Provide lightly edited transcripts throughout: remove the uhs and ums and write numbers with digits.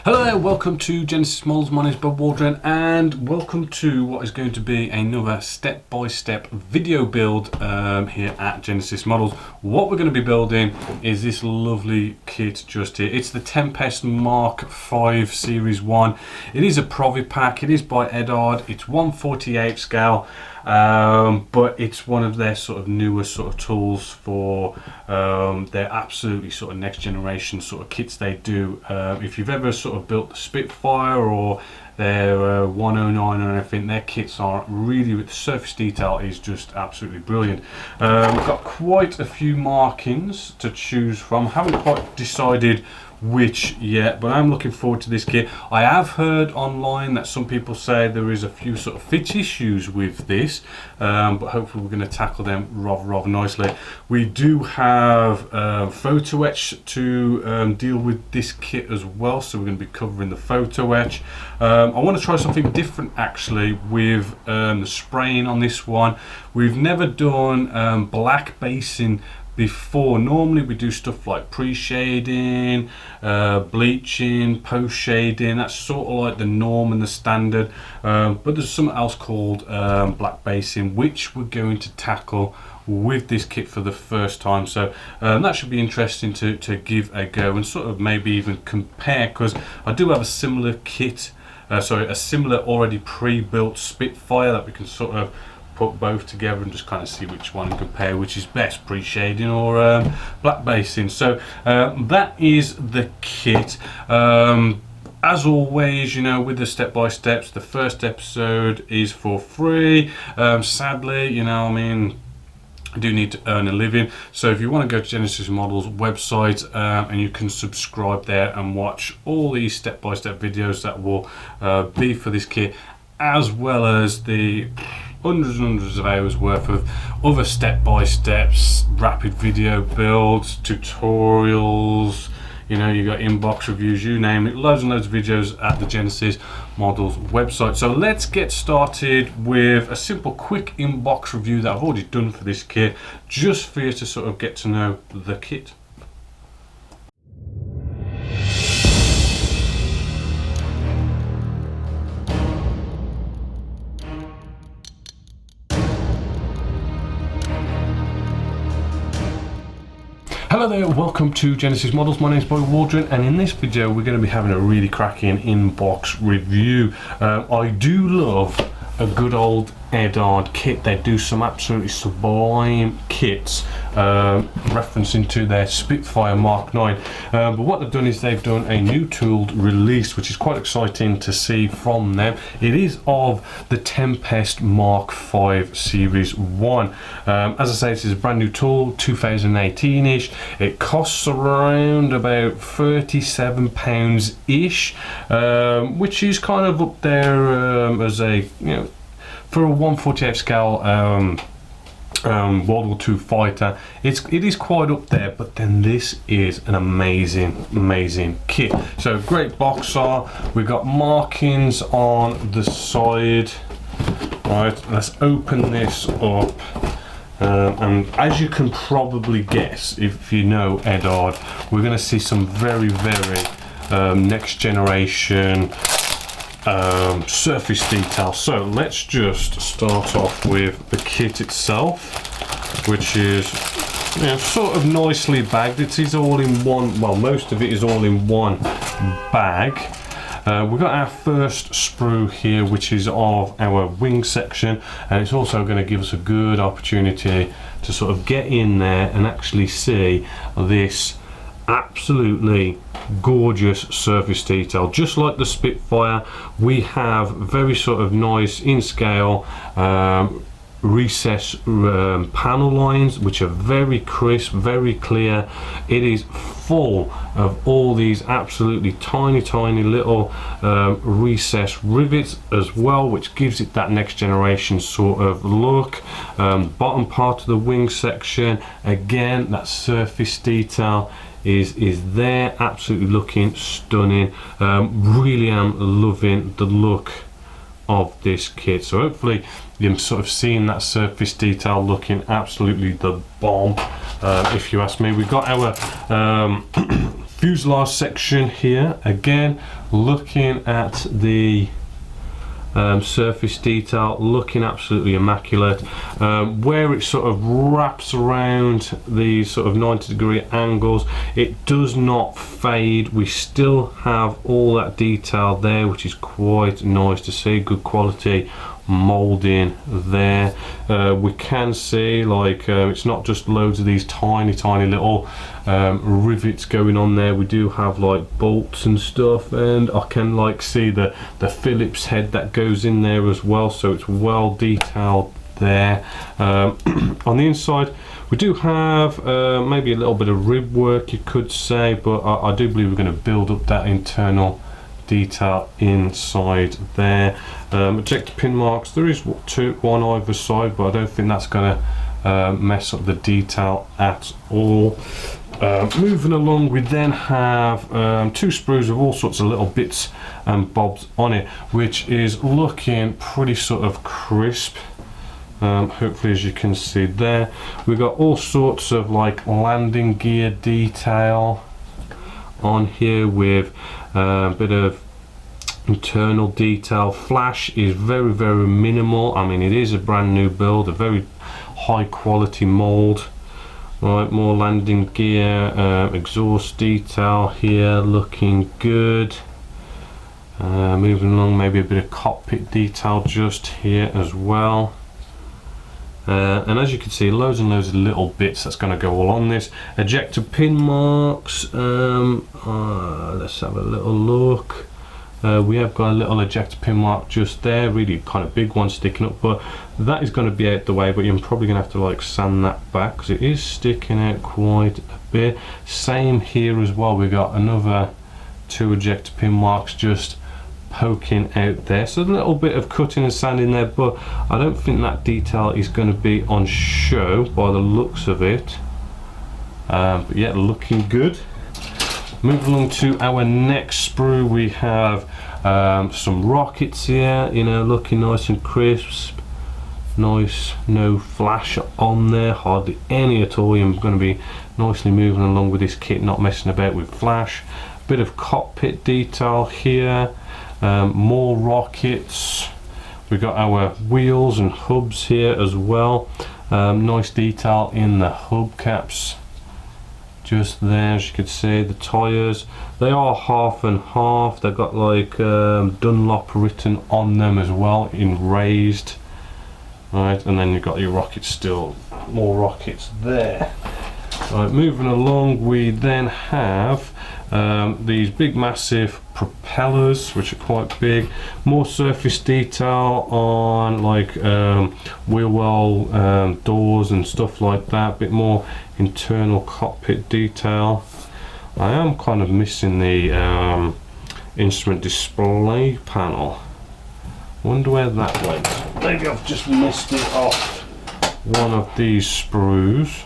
Hello there, welcome to Genesis Models. My name is Bob Waldron and welcome to what is going to be another step-by-step video build here at Genesis Models. What we're going to be building is this lovely kit just here. It's the Tempest Mk.V Series 1. It is a Mk.V pack, it is by Eduard, it's 1/48 scale. But it's one of their sort of newer sort of tools for their absolutely sort of next generation sort of kits they do. If you've ever sort of built the Spitfire or their 109 or anything, their kits are really, with the surface detail is just absolutely brilliant. We've got quite a few markings to choose from. Haven't quite decided which yet, but I'm looking forward to this kit. I have heard online that some people say there is a few sort of fit issues with this, but hopefully we're going to tackle them rather nicely. We do have photo etch to deal with this kit as well, so we're going to be covering the photo etch. I want to try something different actually with the spraying on this one. We've never done black basing before. Normally we do stuff like pre-shading, bleaching, post-shading. That's sort of like the norm and the standard, but there's something else called black basing, which we're going to tackle with this kit for the first time. So that should be interesting to give a go and sort of maybe even compare, because I do have a similar kit, a similar already pre-built Spitfire that we can sort of put both together and just kind of see which one compare which is best, pre-shading or black basing. So that is the kit. As always, you know, with the step-by-steps, the first episode is for free. Sadly, you know, I mean, I do need to earn a living, so if you want to go to Genesis Models website and you can subscribe there and watch all these step-by-step videos that will be for this kit, as well as the hundreds and hundreds of hours worth of other step-by-steps, rapid video builds, tutorials, you know, you got inbox reviews, you name it, loads and loads of videos at the Genesis Models website. So let's get started with a simple quick inbox review that I've already done for this kit, just for you to sort of get to know the kit. Hello there, welcome to Genesis Models. My name is Bob Waldron, and in this video we're going to be having a really cracking inbox review. I do love a good old Eduard kit. They do some absolutely sublime kits, referencing to their Spitfire Mark 9. But what they've done is they've done a new tooled release, which is quite exciting to see from them. It is of the Tempest Mk.V Series 1. As I say, this is a brand new tool, 2018-ish. It costs around about £37-ish, which is kind of up there as a, you know, for a 1/48 scale World War II fighter. It is quite up there, but then this is an amazing kit. So great box art. We've got markings on the side. Right, let's open this up. And as you can probably guess, if you know Eduard, we're going to see some very next generation surface detail. So let's just start off with the kit itself, which is, you know, sort of nicely bagged. It is all in one, well, most of it is all in one bag. We've got our first sprue here, which is of our wing section, and it's also going to give us a good opportunity to sort of get in there and actually see this absolutely gorgeous surface detail. Just like the Spitfire, we have very sort of nice in scale recess panel lines, which are very crisp, very clear. It is full of all these absolutely tiny little recess rivets as well, which gives it that next generation sort of look. Bottom part of the wing section, again, that surface detail is there, absolutely looking stunning. Really am loving the look of this kit. So hopefully you're sort of seeing that surface detail looking absolutely the bomb, if you ask me. We've got our fuselage section here. Again, looking at the surface detail, looking absolutely immaculate. Where it sort of wraps around these sort of 90-degree angles, it does not fade. We still have all that detail there, which is quite nice to see. Good quality molding there. We can see like it's not just loads of these tiny little rivets going on there. We do have like bolts and stuff, and I can like see the Phillips head that goes in there as well, so it's well detailed there. On the inside we do have maybe a little bit of rib work, you could say, but I do believe we're going to build up that internal detail inside there. Ejector pin marks, there is one either side, but I don't think that's going to mess up the detail at all. Moving along, we then have 2 sprues with all sorts of little bits and bobs on it, which is looking pretty sort of crisp. Hopefully, as you can see there, we've got all sorts of like landing gear detail on here with a bit of internal detail. Flash is very minimal. I mean, it is a brand new build, a very high quality mold. Right, more landing gear, exhaust detail here, looking good. Moving along, maybe a bit of cockpit detail just here as well. And as you can see, loads and loads of little bits that's going to go all on this. Ejector pin marks, let's have a little look. We have got a little ejector pin mark just there, really kind of big one sticking up, but that is going to be out the way, but you're probably going to have to like sand that back because it is sticking out quite a bit. Same here as well, we got another 2 ejector pin marks just poking out there, so a little bit of cutting and sanding there, but I don't think that detail is going to be on show by the looks of it. But yeah, looking good. Moving along to our next sprue, we have some rockets here, you know, looking nice and crisp. Nice, no flash on there, hardly any at all. You're going to be nicely moving along with this kit, not messing about with flash. Bit of cockpit detail here. More rockets. We've got our wheels and hubs here as well. Nice detail in the hubcaps just there. As you can see, the tires, they are half and half. They've got like Dunlop written on them as well in raised. Right, and then you've got your rockets, still more rockets there. Right, moving along, we then have these big massive propellers, which are quite big. More surface detail on like wheel well doors and stuff like that. Bit more internal cockpit detail. I am kind of missing the instrument display panel. Wonder where that went. Maybe I've just missed it off one of these sprues.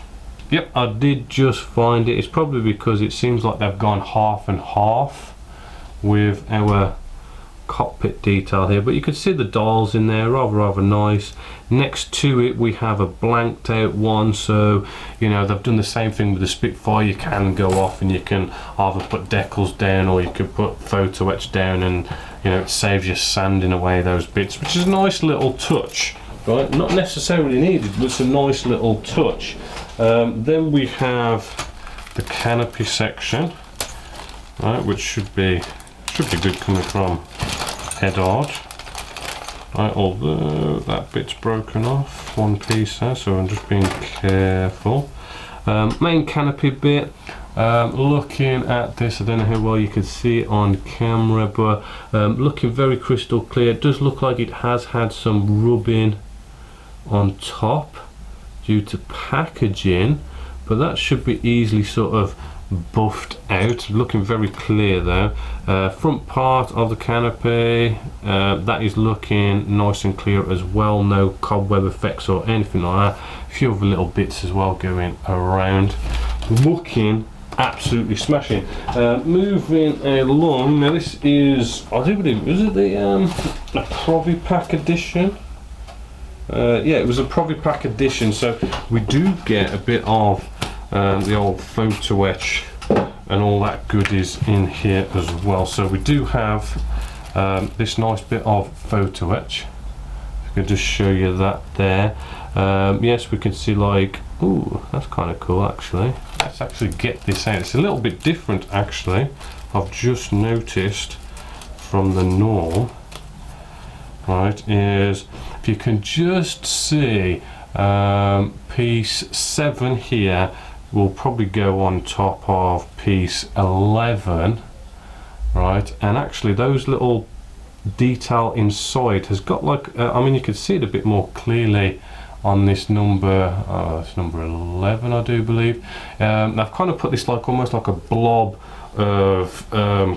Yep, I did just find it. It's probably because it seems like they've gone half and half with our cockpit detail here, but you can see the dials in there, rather nice. Next to it we have a blanked out one, so you know they've done the same thing with the Spitfire. You can go off and you can either put decals down or you could put photo etch down, and you know it saves you sanding away those bits, which is a nice little touch, right? Not necessarily needed, but it's a nice little touch. Then we have the canopy section, right, which should be good coming from Eduard. Right, although that bit's broken off one piece there, so I'm just being careful. Main canopy bit. Looking at this, I don't know how well you can see it on camera, but looking very crystal clear. It does look like it has had some rubbing on top due to packaging, but that should be easily sort of buffed out. Looking very clear there. Front part of the canopy, that is looking nice and clear as well. No cobweb effects or anything like that. A few other little bits as well going around. Looking absolutely smashing. Moving along, now this is, I do believe, is it the Provi Pack edition? Yeah, it was a Provi Pack edition, so we do get a bit of the old photo etch and all that goodies in here as well. So we do have this nice bit of photo etch. I can just show you that there. Yes, we can see like, ooh, that's kind of cool actually. Let's actually get this out. It's a little bit different actually. I've just noticed from the norm, right, is if you can just see piece 7 here will probably go on top of piece 11, right, and actually those little detail inside has got like I mean, you can see it a bit more clearly on this number, it's number 11 I do believe. I've kind of put this like almost like a blob of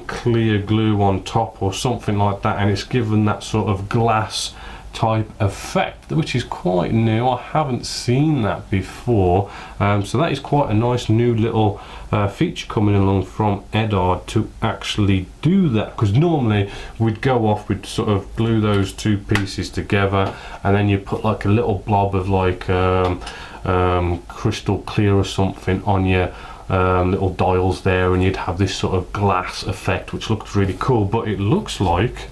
clear glue on top or something like that, and it's given that sort of glass type effect, which is quite new. I haven't seen that before, so that is quite a nice new little feature coming along from Eduard to actually do that, because normally we'd go off, we'd sort of glue those two pieces together and then you put like a little blob of like crystal clear or something on your little dials there, and you'd have this sort of glass effect which looks really cool. But it looks like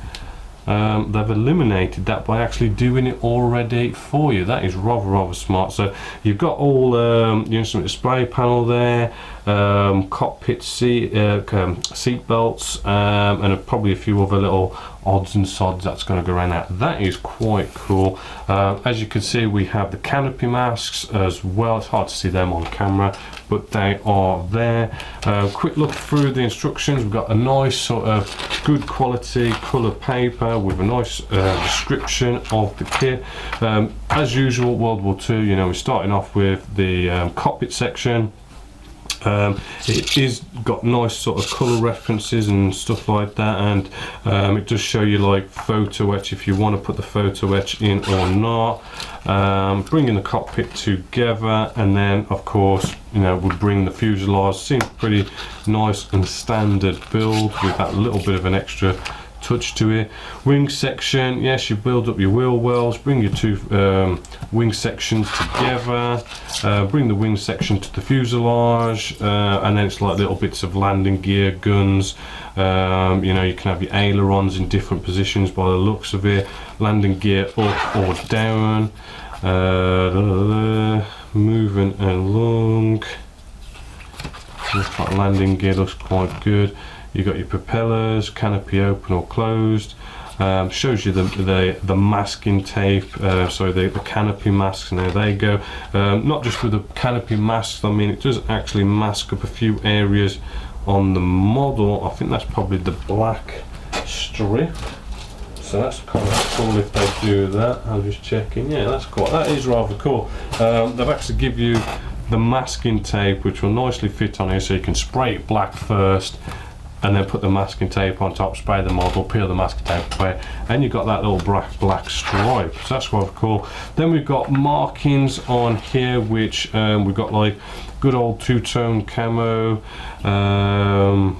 they've eliminated that by actually doing it already for you. That is rather smart. So you've got all the instrument display panel there, cockpit seat belts, and probably a few other little odds and sods that's going to go around that. That is quite cool. As you can see, we have the canopy masks as well. It's hard to see them on camera, but they are there. Quick look through the instructions. We've got a nice sort of good quality colour paper with a nice description of the kit. As usual, World War II, you know, we're starting off with the cockpit section. It is got nice sort of colour references and stuff like that, and it does show you like photo etch if you want to put the photo etch in or not. Bringing the cockpit together, and then of course, you know, we'll bring the fuselage. Seems pretty nice and standard build with that little bit of an extra touch to it. Wing section, yes, you build up your wheel wells, bring your two wing sections together, bring the wing section to the fuselage, and then it's like little bits of landing gear, guns. You know, you can have your ailerons in different positions by the looks of it, landing gear up or down, moving along. Looks like landing gear looks quite good. You've got your propellers, canopy open or closed. Shows you the masking tape, so the canopy masks, and there they go. Not just with the canopy masks, I mean, it does actually mask up a few areas on the model. I think that's probably the black strip. So that's kind of cool if they do that. I'm just checking. Yeah, that is rather cool. They've actually give you the masking tape, which will nicely fit on here, so you can spray it black first, and then put the masking tape on top, spray the model, peel the masking tape away, and you've got that little black stripe. So that's quite cool. Then we've got markings on here, which we've got like good old two-tone camo.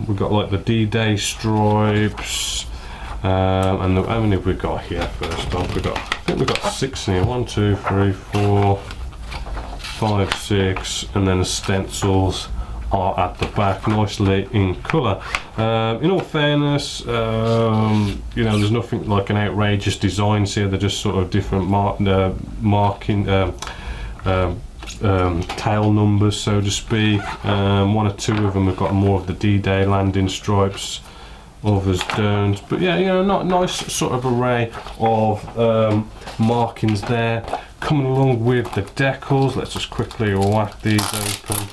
We've got like the D-Day stripes. And how many have we got here first off? I think we've got 6 here. 1, 2, 3, 4, 5, 6, and then the stencils are at the back, nicely in colour. In all fairness, you know, there's nothing like an outrageous designs here. They're just sort of different marking tail numbers, so to speak. 1 or 2 of them have got more of the D-Day landing stripes, others don't. But yeah, you know, not nice sort of array of markings there. Coming along with the decals, let's just quickly whack these open.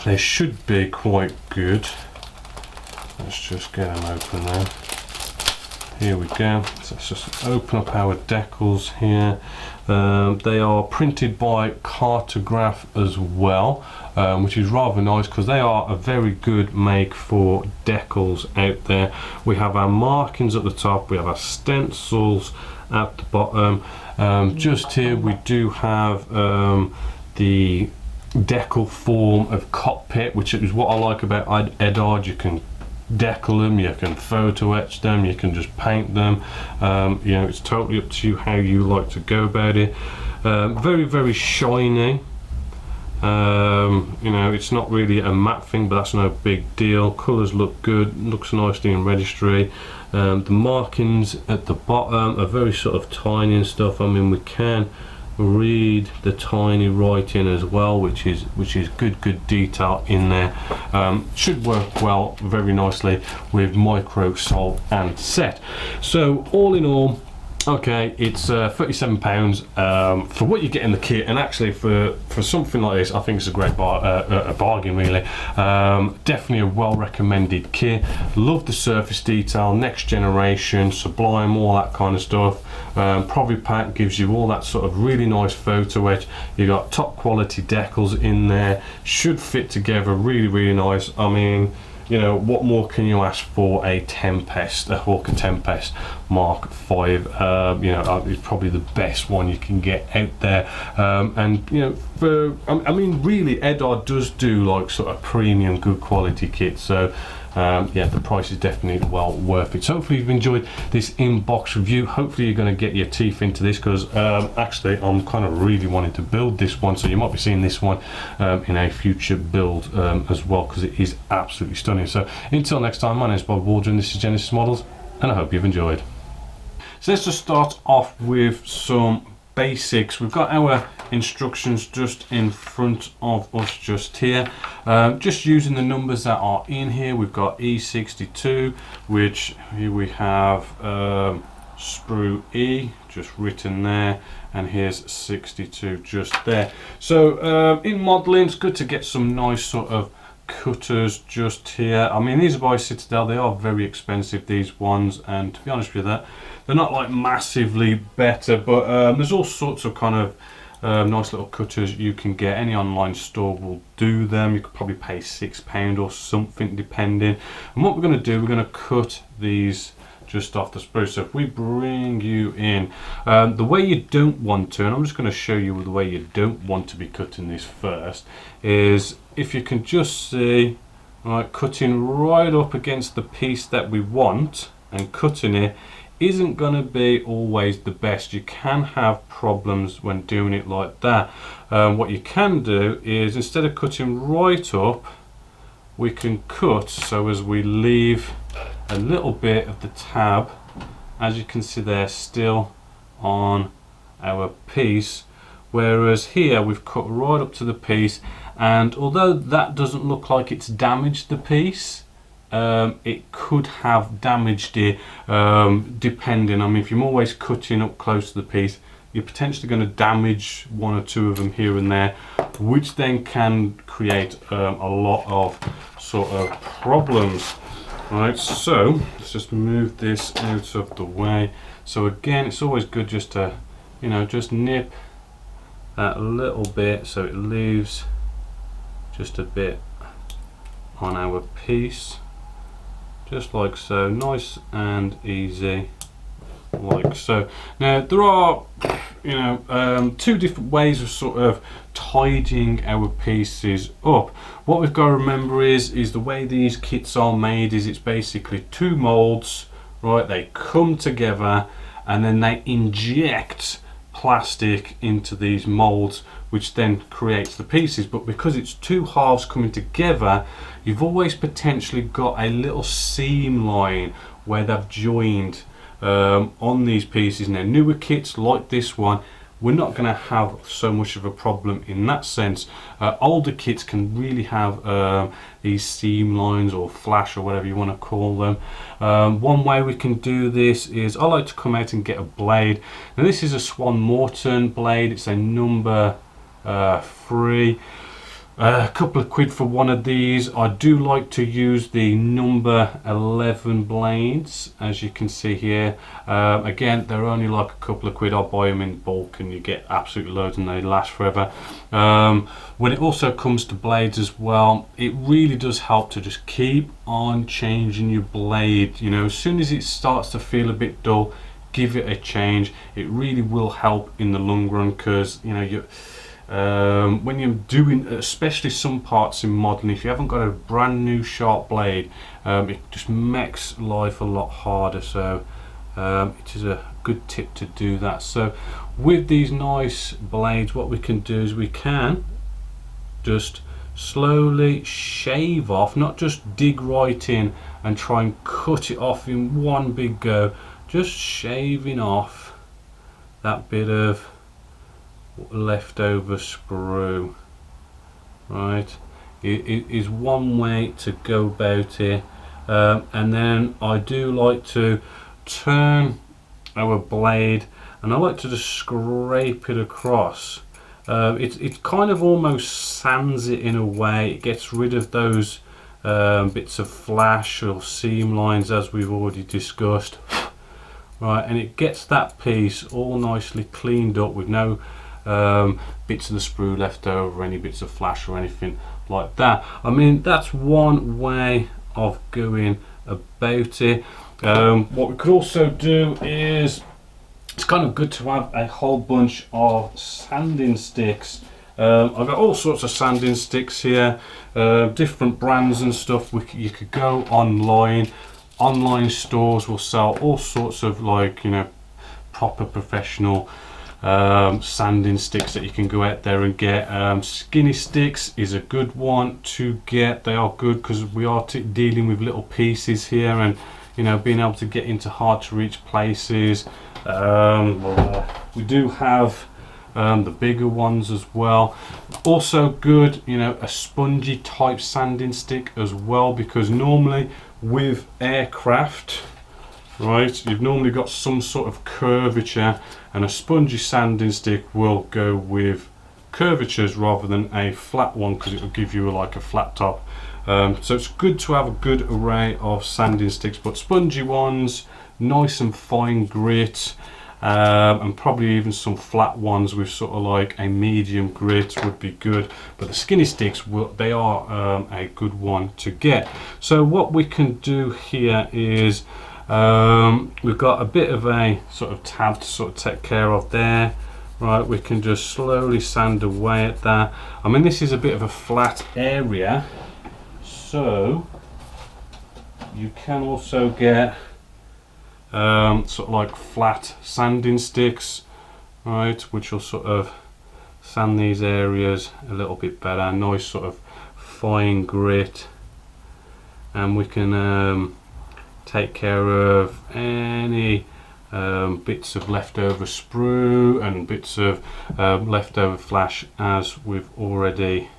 They should be quite good. Let's just get them open there. Here we go. So let's just open up our decals here. They are printed by Cartograph as well, which is rather nice because they are a very good make for decals out there. We have our markings at the top, we have our stencils at the bottom. Just here we do have the decal form of cockpit, which is what I like about Eduard. You can decal them, you can photo etch them, you can just paint them. You know, it's totally up to you how you like to go about it. Very shiny. You know, it's not really a matte thing, but that's no big deal. Colours look good, looks nicely in registry. The markings at the bottom are very sort of tiny and stuff. I mean, we can read the tiny writing as well, which is good detail in there. Should work well, very nicely with micro, solve and set. So all in all, okay, it's £37 for what you get in the kit, and actually for something like this, I think it's a great bargain, really. Definitely a well recommended kit. Love the surface detail, next generation, sublime, all that kind of stuff. Probably Pack gives you all that sort of really nice photo etch. You got top quality decals in there, should fit together really nice. I mean, you know, what more can you ask for a Tempest, a Hawker Tempest Mk.V? You know, it's probably the best one you can get out there. And you know, I mean, really, Eduard does do like sort of premium, good quality kits. So yeah, the price is definitely well worth it. So hopefully you've enjoyed this in-box review. Hopefully you're going to get your teeth into this, because actually I'm kind of really wanting to build this one, so you might be seeing this one in a future build as well, because it is absolutely stunning. So until next time, my name is Bob Waldron, this is Genesis Models, and I hope you've enjoyed. So let's just start off with some basics. We've got our instructions just in front of us just here, just using the numbers that are in here. We've got E62, which here we have sprue E just written there, and here's 62 just there. So in modeling, it's good to get some nice sort of cutters just here. I mean, these are by Citadel, they are very expensive, these ones, and to be honest with you, they're not like massively better, but there's all sorts of kind of nice little cutters you can get. Any online store will do them. You could probably pay £6 or something depending. And what we're going to do, we're going to cut these just off the sprue. So if we bring you in, the way you don't want to, and I'm just going to show you the way you don't want to be cutting this first, is if you can just see, right, cutting right up against the piece that we want, and cutting it isn't going to be always the best. You can have problems when doing it like that. What you can do is, instead of cutting right up, we can cut so as we leave a little bit of the tab, as you can see there, still on our piece, whereas here we've cut right up to the piece, and although that doesn't look like it's damaged the piece, it could have damaged it, depending. I mean, if you're always cutting up close to the piece, you're potentially going to damage one or two of them here and there, which then can create a lot of sort of problems. Right, so let's just move this out of the way. So again, it's always good just to, you know, just nip that a little bit so it leaves just a bit on our piece, just like so, nice and easy, like so. Now there are, you know, two different ways of sort of tidying our pieces up. What we've got to remember is the way these kits are made is it's basically two molds, right? They come together and then they inject plastic into these molds, which then creates the pieces. But because it's two halves coming together, you've always potentially got a little seam line where they've joined on these pieces. Now newer kits like this one, we're not going to have so much of a problem in that sense. Older kits can really have these seam lines or flash or whatever you want to call them. One way we can do this is, I like to come out and get a blade. Now this is a Swan Morton blade, it's a number 3. A couple of quid for one of these. I do like to use the number 11 blades, as you can see here. Again, they're only like a couple of quid. I'll buy them in bulk and you get absolutely loads and they last forever. When it also comes to blades as well, it really does help to just keep on changing your blade. You know, as soon as it starts to feel a bit dull, give it a change. It really will help in the long run, because you know, when you're doing especially some parts in modeling, if you haven't got a brand new sharp blade, it just makes life a lot harder. So it is a good tip to do that. So with these nice blades, what we can do is we can just slowly shave off, not just dig right in and try and cut it off in one big go, just shaving off that bit of leftover sprue. Right, it is one way to go about it. And then I do like to turn our blade and I like to just scrape it across. It kind of almost sands it in a way. It gets rid of those bits of flash or seam lines as we've already discussed. Right, and it gets that piece all nicely cleaned up with no bits of the sprue left over, any bits of flash or anything like that. I mean, that's one way of going about it. What we could also do is, it's kind of good to have a whole bunch of sanding sticks. I've got all sorts of sanding sticks here, different brands and stuff. You could go online. Online stores will sell all sorts of, like, you know, proper professional sanding sticks that you can go out there and get. Skinny sticks is a good one to get. They are good because we are dealing with little pieces here, and you know, being able to get into hard to reach places. We do have the bigger ones as well. Also good, you know, a spongy type sanding stick as well, because normally with aircraft, right, you've normally got some sort of curvature, and a spongy sanding stick will go with curvatures rather than a flat one, because it will give you like a flat top. So it's good to have a good array of sanding sticks, but spongy ones, nice and fine grit, and probably even some flat ones with sort of like a medium grit would be good. But the skinny sticks, they are a good one to get. So what we can do here is, we've got a bit of a sort of tab to sort of take care of there. Right, we can just slowly sand away at that. I mean, this is a bit of a flat area, so you can also get sort of like flat sanding sticks, right, which will sort of sand these areas a little bit better. Nice sort of fine grit, and we can take care of any bits of leftover sprue and bits of leftover flash, as we've already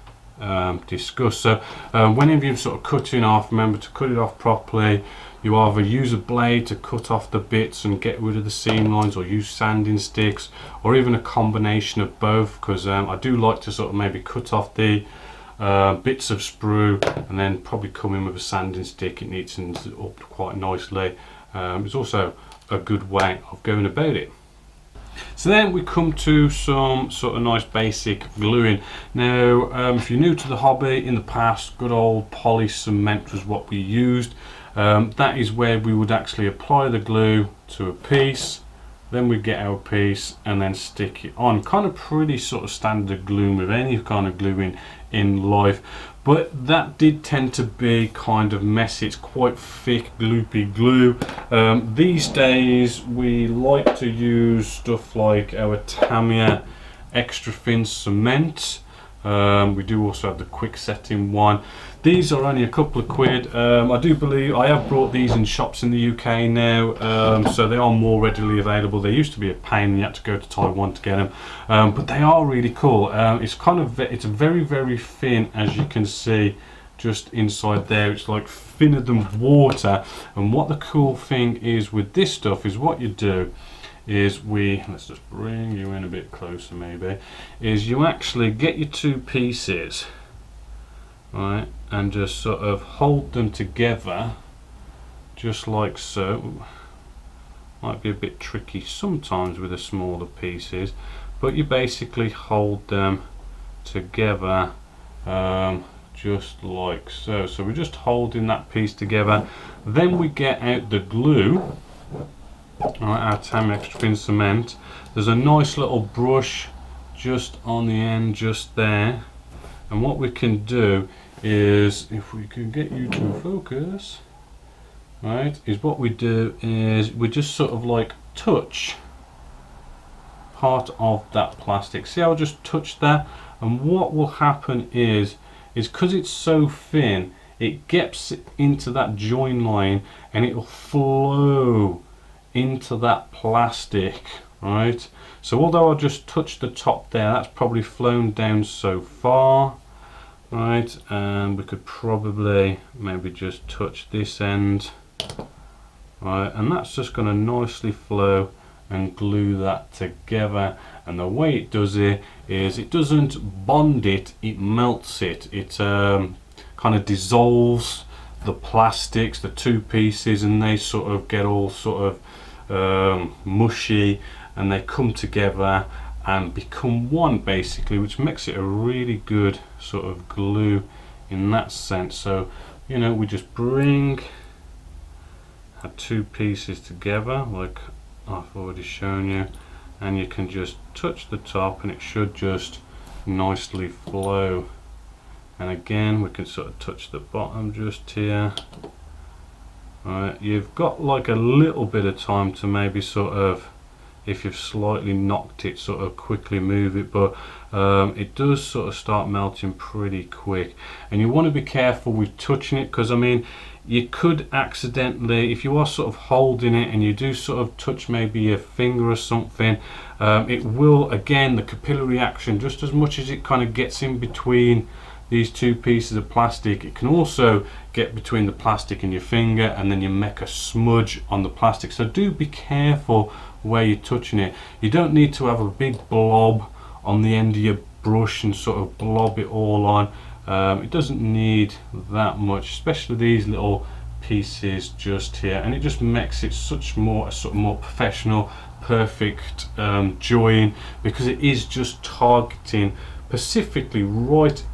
discussed. So whenever you're sort of cutting off, remember to cut it off properly. You either use a blade to cut off the bits and get rid of the seam lines, or use sanding sticks, or even a combination of both, because I do like to sort of maybe cut off the bits of sprue and then probably come in with a sanding stick. It neatens it up quite nicely. It's also a good way of going about it. So then we come to some sort of nice basic gluing. Now, if you're new to the hobby, in the past, good old poly cement was what we used. That is where we would actually apply the glue to a piece, then we get our piece and then stick it on. Kind of pretty sort of standard gluing with any kind of gluing in life, but that did tend to be kind of messy. It's quite thick, gloopy glue. These days we like to use stuff like our Tamiya extra thin cement. We do also have the quick setting one. These are only a couple of quid. I do believe I have brought these in shops in the UK now, so they are more readily available. They used to be a pain and you had to go to Taiwan to get them, but they are really cool. It's kind of, it's very, very thin, as you can see just inside there. It's like thinner than water. And what the cool thing is with this stuff is, what you do is let's just bring you in a bit closer maybe, is you actually get your two pieces, right, and just sort of hold them together just like so. Might be a bit tricky sometimes with the smaller pieces, but you basically hold them together just like so. So we're just holding that piece together, then we get out the glue. Alright, our Tamiya extra thin cement. There's a nice little brush just on the end just there, and what we can do is, if we can get you to focus, right, is what we do is we just sort of like touch part of that plastic. See how I just touched that? and what will happen is because it's so thin, it gets into that join line and it will flow into that plastic, right? So although I just touched the top there, that's probably flown down so far, right? And we could probably maybe just touch this end, right? And that's just going to nicely flow and glue that together. And the way it does it is it doesn't bond it, it melts it. It kind of dissolves the plastics, the two pieces, and they sort of get all sort of mushy, and they come together and become one basically, which makes it a really good sort of glue in that sense. So, you know, we just bring our two pieces together like I've already shown you, and you can just touch the top and it should just nicely flow. And again, we can sort of touch the bottom just here. Right, you've got like a little bit of time to maybe sort of, if you've slightly knocked it, sort of quickly move it, but it does sort of start melting pretty quick. And you want to be careful with touching it, because I mean, you could accidentally, if you are sort of holding it and you do sort of touch maybe your finger or something, it will, again, the capillary action, just as much as it kind of gets in between these two pieces of plastic, it can also get between the plastic and your finger, and then you make a smudge on the plastic. So do be careful where you're touching it. You don't need to have a big blob on the end of your brush and sort of blob it all on. It doesn't need that much, especially these little pieces just here, and it just makes it such more, a sort of more professional, perfect join, because it is just targeting specifically right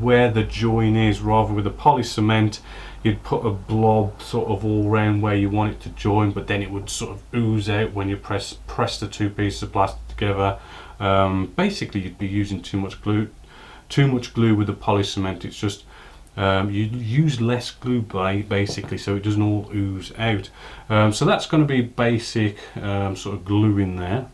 where the join is. Rather with a poly cement, you'd put a blob sort of all around where you want it to join, but then it would sort of ooze out when you press the two pieces of plastic together. Basically, you'd be using too much glue with the poly cement. It's just you use less glue basically, so it doesn't all ooze out. So that's going to be basic sort of glue in there.